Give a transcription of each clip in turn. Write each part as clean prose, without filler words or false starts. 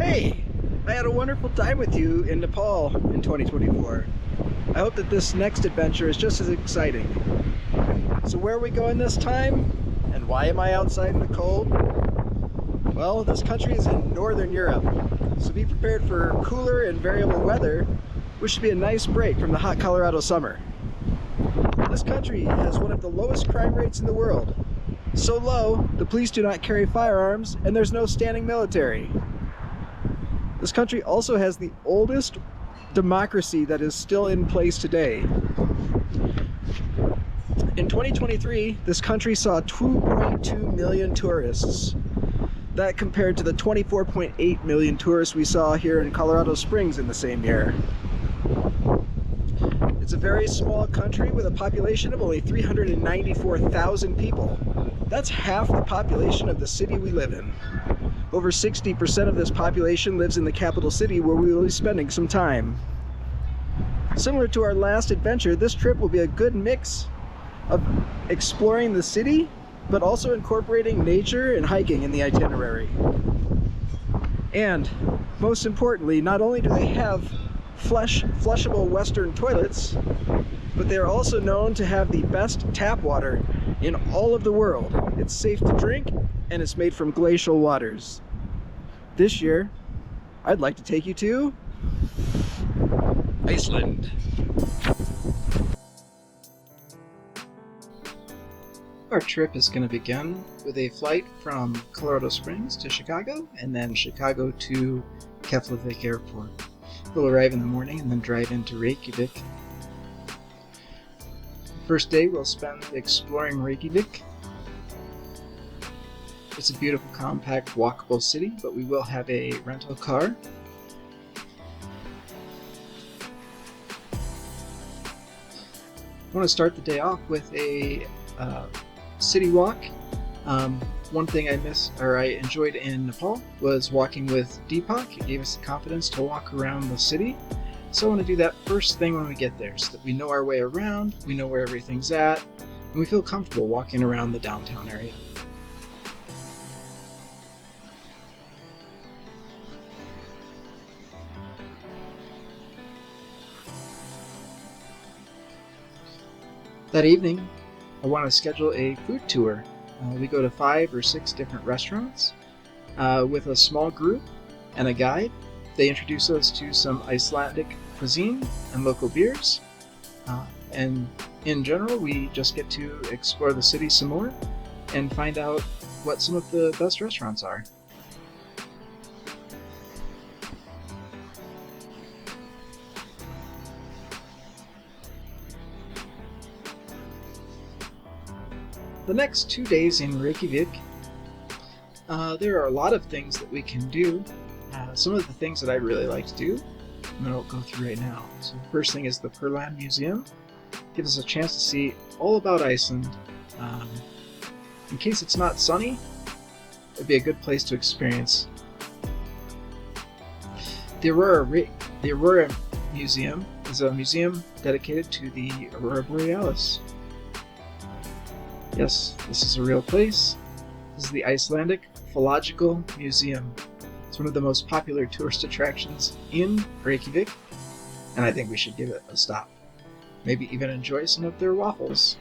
Hey, I had a wonderful time with you in Nepal in 2024. I hope that this next adventure is just as exciting. So where are we going this time? And why am I outside in the cold? Well, this country is in Northern Europe, so be prepared for cooler and variable weather, which should be a nice break from the hot Colorado summer. This country has one of the lowest crime rates in the world. So low, the police do not carry firearms, and there's no standing military. This country also has the oldest democracy that is still in place today. In 2023, this country saw 2.2 million tourists. That compared to the 24.8 million tourists we saw here in Colorado Springs in the same year. It's a very small country with a population of only 394,000 people. That's half the population of the city we live in. Over 60% of this population lives in the capital city, where we will be spending some time. Similar to our last adventure, this trip will be a good mix of exploring the city, but also incorporating nature and hiking in the itinerary. And most importantly, not only do they have flushable Western toilets, but they are also known to have the best tap water in all of the world. It's safe to drink, and it's made from glacial waters. This year, I'd like to take you to Iceland. Our trip is going to begin with a flight from Colorado Springs to Chicago, and then Chicago to Keflavik Airport. We'll arrive in the morning and then drive into Reykjavik. First day we'll spend exploring Reykjavik. It's a beautiful, compact, walkable city, but we will have a rental car. I want to start the day off with a city walk. One thing I enjoyed in Nepal was walking with Deepak. It gave us the confidence to walk around the city. So I want to do that first thing when we get there, so that we know our way around, we know where everything's at, and we feel comfortable walking around the downtown area. That evening, I want to schedule a food tour. We go to 5 or 6 different restaurants with a small group and a guide. They introduce us to some Icelandic cuisine and local beers. And in general, we just get to explore the city some more and find out what some of the best restaurants are. The next 2 days in Reykjavik, there are a lot of things that we can do. Some of the things that I really like to do, I'm going to go through right now. So the first thing is the Perland Museum. Gives us a chance to see all about Iceland. In case it's not sunny, it'd be a good place to experience. The Aurora Museum is a museum dedicated to the Aurora Borealis. Yes, this is a real place. This is the Icelandic Philological Museum. It's one of the most popular tourist attractions in Reykjavik, and I think we should give it a stop. Maybe even enjoy some of their waffles.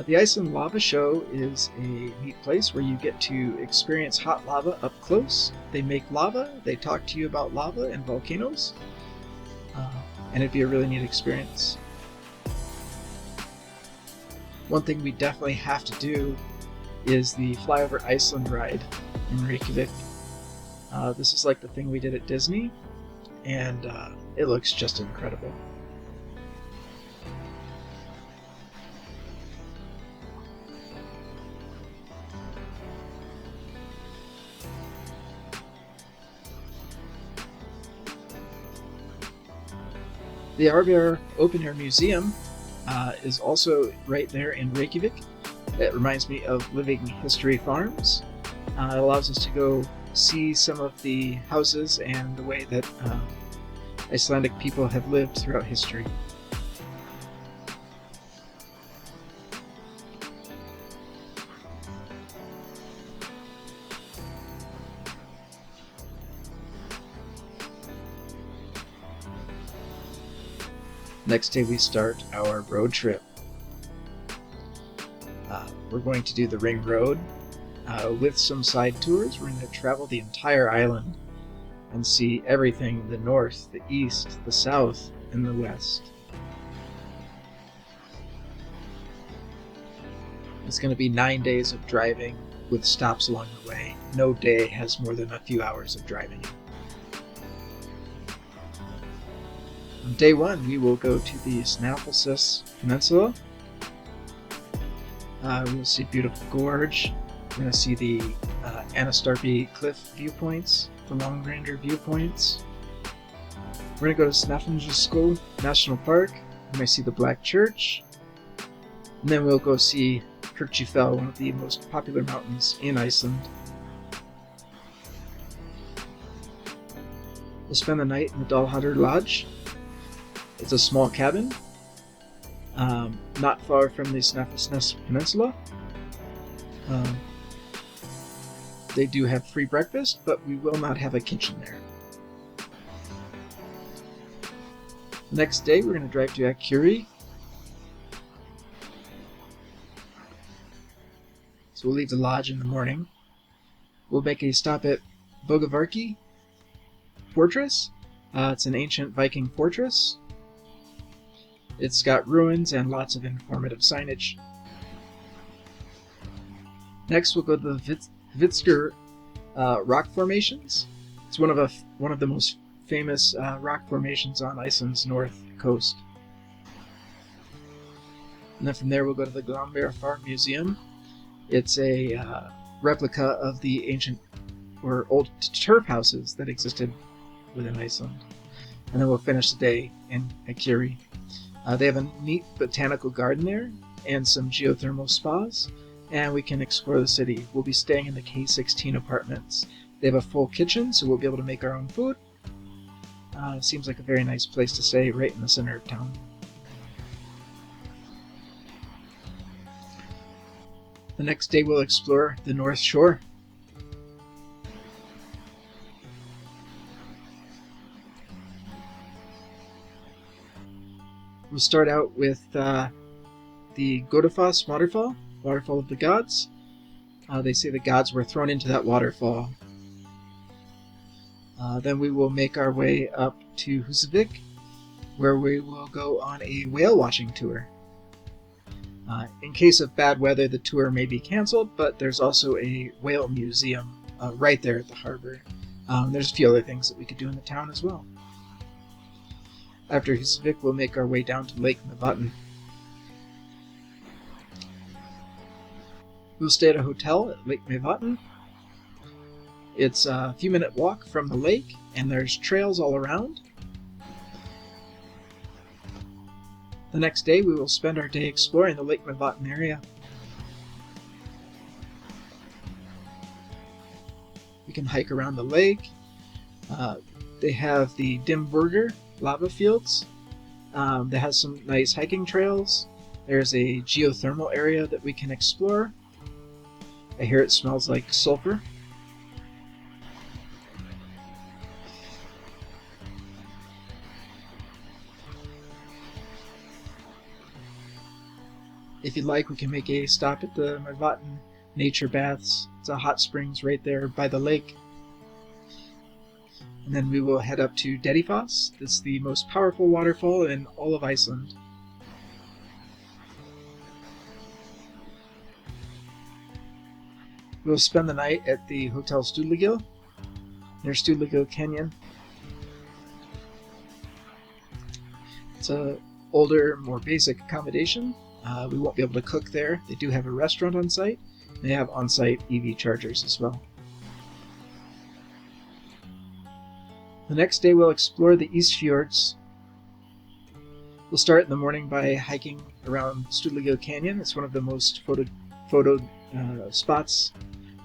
The Iceland Lava Show is a neat place where you get to experience hot lava up close. They make lava, they talk to you about lava and volcanoes. And it'd be a really neat experience. One thing we definitely have to do is the Flyover Iceland ride in Reykjavik. This is like the thing we did at Disney, and it looks just incredible. The Arbor Open Air Museum is also right there in Reykjavik. It reminds me of Living History Farms. It allows us to go see some of the houses and the way that Icelandic people have lived throughout history. Next day we start our road trip. We're going to do the Ring Road with some side tours. We're going to travel the entire island and see everything: the north, the east, the south, and the west. It's going to be 9 days of driving with stops along the way. No day has more than a few hours of driving. On day 1, we will go to the Snafflesis Peninsula. We'll see beautiful gorge. We're going to see the Anastarpe Cliff viewpoints, the Long Ranger viewpoints. We're going to go to Snafflesis National Park. We may see the Black Church. And then we'll go see Kirkjufell, one of the most popular mountains in Iceland. We'll spend the night in the Dalhatter Lodge. It's a small cabin, not far from the Snafflesis Peninsula. They do have free breakfast, but we will not have a kitchen there. The next day, we're going to drive to Akureyri. So we'll leave the lodge in the morning. We'll make a stop at Bogavarki Fortress. It's an ancient Viking fortress. It's got ruins and lots of informative signage. Next, we'll go to the Vitsker rock formations. It's one of the most famous rock formations on Iceland's north coast. And then from there, we'll go to the Glambear Farm Museum. It's a replica of the ancient or old turf houses that existed within Iceland. And then we'll finish the day in Akureyri. They have a neat botanical garden there and some geothermal spas, and we can explore the city. We'll be staying in the K16 apartments. They have a full kitchen, so we'll be able to make our own food. Seems like a very nice place to stay right in the center of town. The next day we'll explore the North Shore. We'll start out with the Godafoss waterfall of the gods. They say the gods were thrown into that waterfall. Then we will make our way up to Husavik, where we will go on a whale watching tour. In case of bad weather, the tour may be canceled, but there's also a whale museum right there at the harbor. There's a few other things that we could do in the town as well. After Husavik, we'll make our way down to Lake Mavatten. We'll stay at a hotel at Lake Mavatten. It's a few minute walk from the lake, and there's trails all around. The next day, we will spend our day exploring the Lake Mavatten area. We can hike around the lake. They have the Dimburger lava fields. That has some nice hiking trails. There's a geothermal area that we can explore. I hear it smells like sulfur. If you'd like, we can make a stop at the Mavatten Nature Baths. It's a hot springs right there by the lake. And then we will head up to Dedifoss. It's the most powerful waterfall in all of Iceland. We'll spend the night at the Hotel Studligil, near Studligil Canyon. It's a older, more basic accommodation. We won't be able to cook there. They do have a restaurant on site. They have on-site EV chargers as well. The next day we'll explore the East Fjords. We'll start in the morning by hiking around Studligil Canyon. It's one of the most photo spots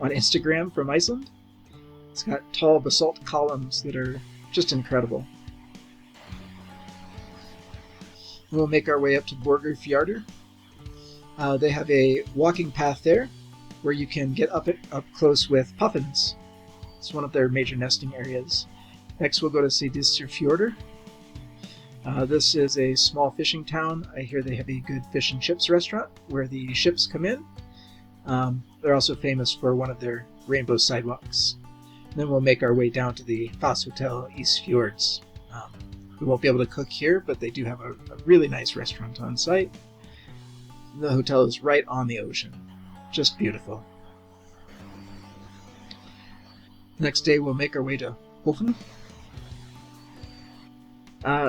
on Instagram from Iceland. It's got tall basalt columns that are just incredible. We'll make our way up to Borgarfjörður. They have a walking path there where you can get up close with puffins. It's one of their major nesting areas. Next we'll go to Seyðisfjörður. This is a small fishing town. I hear they have a good fish and chips restaurant where the ships come in. They're also famous for one of their rainbow sidewalks. And then we'll make our way down to the Foss Hotel East Fjords. We won't be able to cook here, but they do have a really nice restaurant on site. The hotel is right on the ocean. Just beautiful. The next day we'll make our way to Hofen.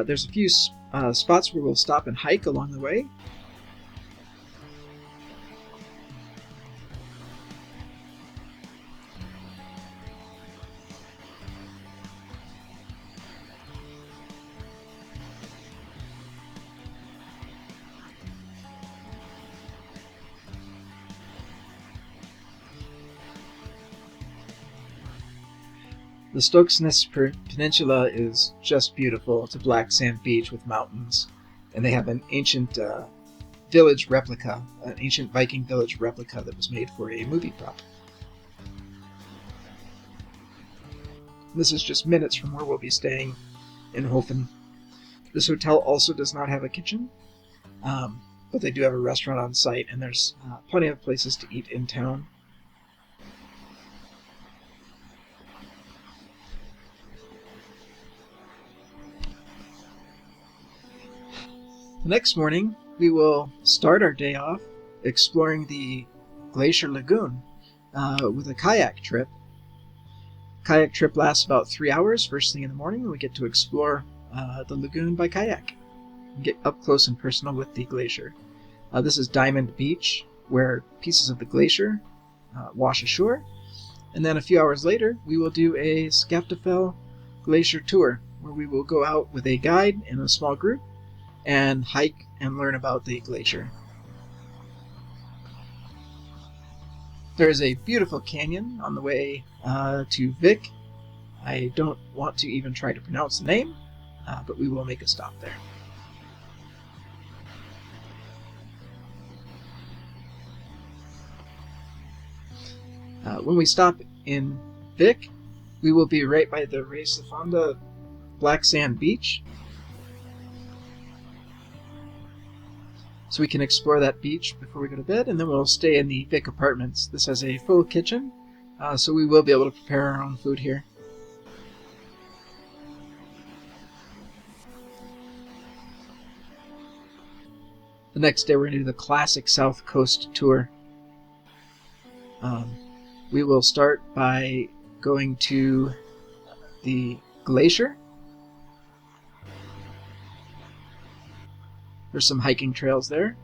There's a few spots where we'll stop and hike along the way. The Stoksnes Peninsula is just beautiful. It's a black sand beach with mountains, and they have an ancient village replica, an ancient Viking village replica that was made for a movie prop. This is just minutes from where we'll be staying in Hofen. This hotel also does not have a kitchen, but they do have a restaurant on site, and there's plenty of places to eat in town. The next morning, we will start our day off exploring the Glacier Lagoon with a kayak trip. Kayak trip lasts about 3 hours. First thing in the morning, we get to explore the lagoon by kayak and get up close and personal with the glacier. This is Diamond Beach, where pieces of the glacier wash ashore. And then a few hours later, we will do a Skaftafell Glacier tour, where we will go out with a guide in a small group and hike and learn about the glacier. There is a beautiful canyon on the way to Vik. I don't want to even try to pronounce the name, but we will make a stop there. When we stop in Vik, we will be right by the Reisafanda Black Sand Beach. So we can explore that beach before we go to bed, and then we'll stay in the Vik apartments. This has a full kitchen, so we will be able to prepare our own food here. The next day we're going to do the classic South Coast tour. We will start by going to the glacier. There's some hiking trails there.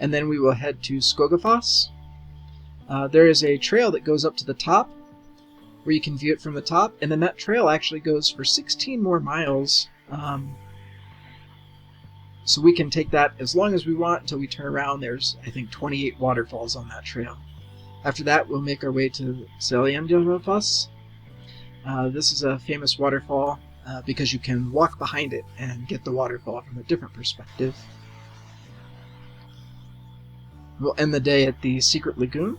And then we will head to Skogafoss. There is a trail that goes up to the top where you can view it from the top, and then that trail actually goes for 16 more miles. So we can take that as long as we want until we turn around. There's, I think, 28 waterfalls on that trail. After that, we'll make our way to Seljandafoss. This is a famous waterfall because you can walk behind it and get the waterfall from a different perspective. We'll end the day at the Secret Lagoon,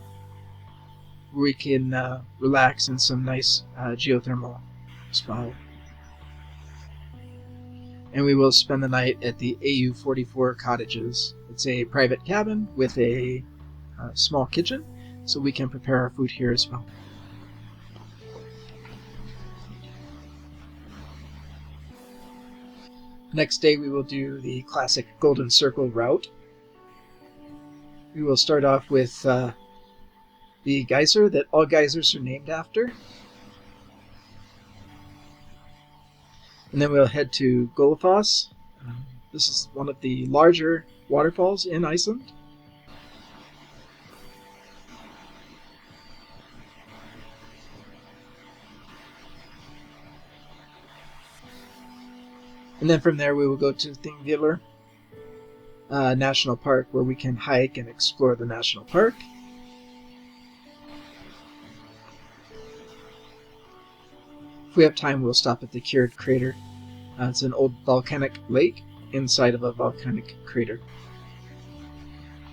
where we can relax in some nice geothermal spa. And we will spend the night at the AU44 Cottages. It's a private cabin with a small kitchen, so we can prepare our food here as well. Next day we will do the classic Golden Circle route. We will start off with the geyser that all geysers are named after. And then we'll head to Gullfoss. This is one of the larger waterfalls in Iceland. And then from there we will go to Thingvellir National Park, where we can hike and explore the national park. If we have time, we'll stop at the Cured Crater. It's an old volcanic lake inside of a volcanic crater.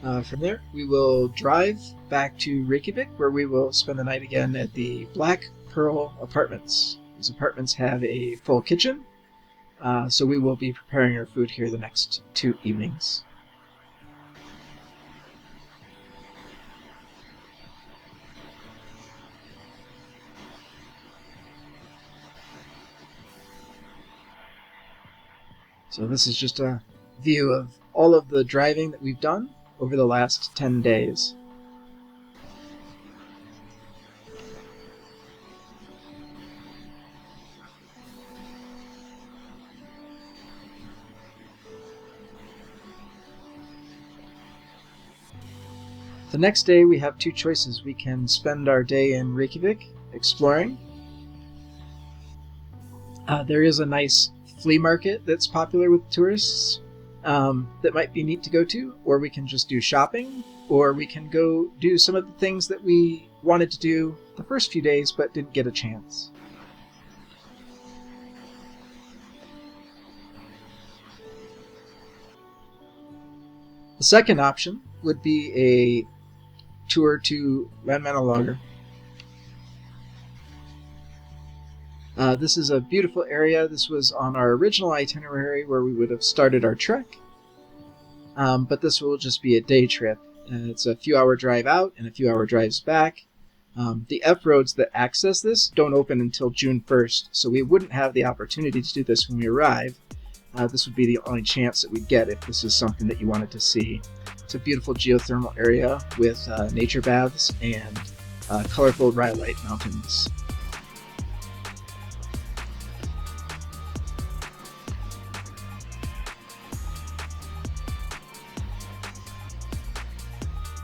From there, we will drive back to Reykjavik, where we will spend the night again at the Black Pearl Apartments. These apartments have a full kitchen, So we will be preparing our food here the next 2 evenings. So this is just a view of all of the driving that we've done over the last 10 days. The next day we have 2 choices. We can spend our day in Reykjavik exploring. There is a nice flea market that's popular with tourists that might be neat to go to, or we can just do shopping, or we can go do some of the things that we wanted to do the first few days but didn't get a chance. The second option would be a tour to Landmannalaugar. This is a beautiful area. This was on our original itinerary where we would have started our trek, but this will just be a day trip. It's a few-hour drive out and a few-hour drives back. The F-roads that access this don't open until June 1st, so we wouldn't have the opportunity to do this when we arrive. This would be the only chance that we'd get if this is something that you wanted to see. It's a beautiful geothermal area with nature baths and colorful rhyolite mountains.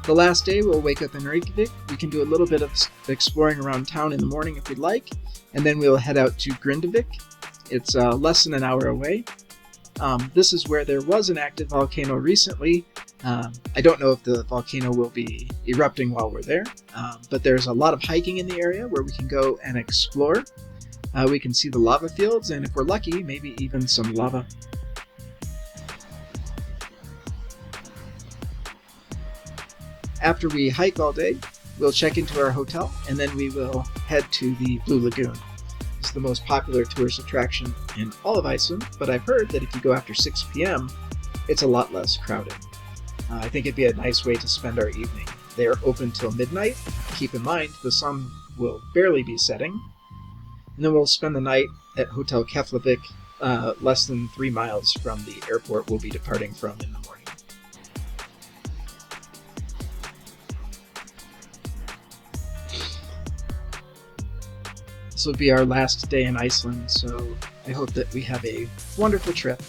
The last day we'll wake up in Reykjavik. We can do a little bit of exploring around town in the morning if we'd like, and then we'll head out to Grindavik. It's less than an hour away. This is where there was an active volcano recently. I don't know if the volcano will be erupting while we're there, but there's a lot of hiking in the area where we can go and explore. We can see the lava fields, and if we're lucky, maybe even some lava. After we hike all day, we'll check into our hotel, and then we will head to the Blue Lagoon. It's the most popular tourist attraction in all of Iceland, but I've heard that if you go after 6 p.m., it's a lot less crowded. I think it'd be a nice way to spend our evening. They are open till midnight. Keep in mind, the sun will barely be setting. And then we'll spend the night at Hotel Keflavik, less than 3 miles from the airport we'll be departing from in the morning. This will be our last day in Iceland, so I hope that we have a wonderful trip.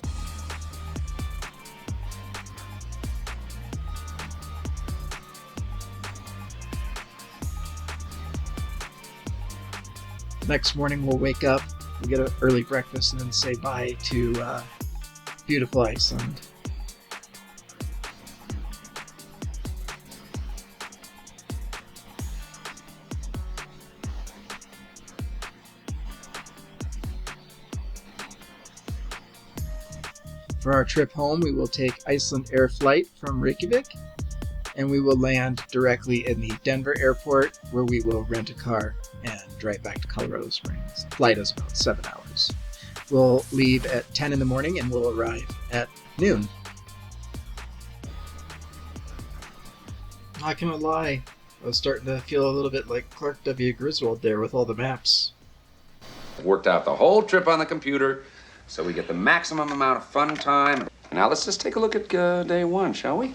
Next morning we'll wake up, we'll get an early breakfast, and then say bye to beautiful Iceland. For our trip home, we will take Iceland Air flight from Reykjavik, and we will land directly in the Denver airport, where we will rent a car and drive back to Colorado Springs. The flight is about 7 hours. We'll leave at 10 in the morning and we'll arrive at noon. Not gonna lie, I was starting to feel a little bit like Clark W. Griswold there with all the maps. Worked out the whole trip on the computer, so we get the maximum amount of fun time. Now let's just take a look at day 1, shall we?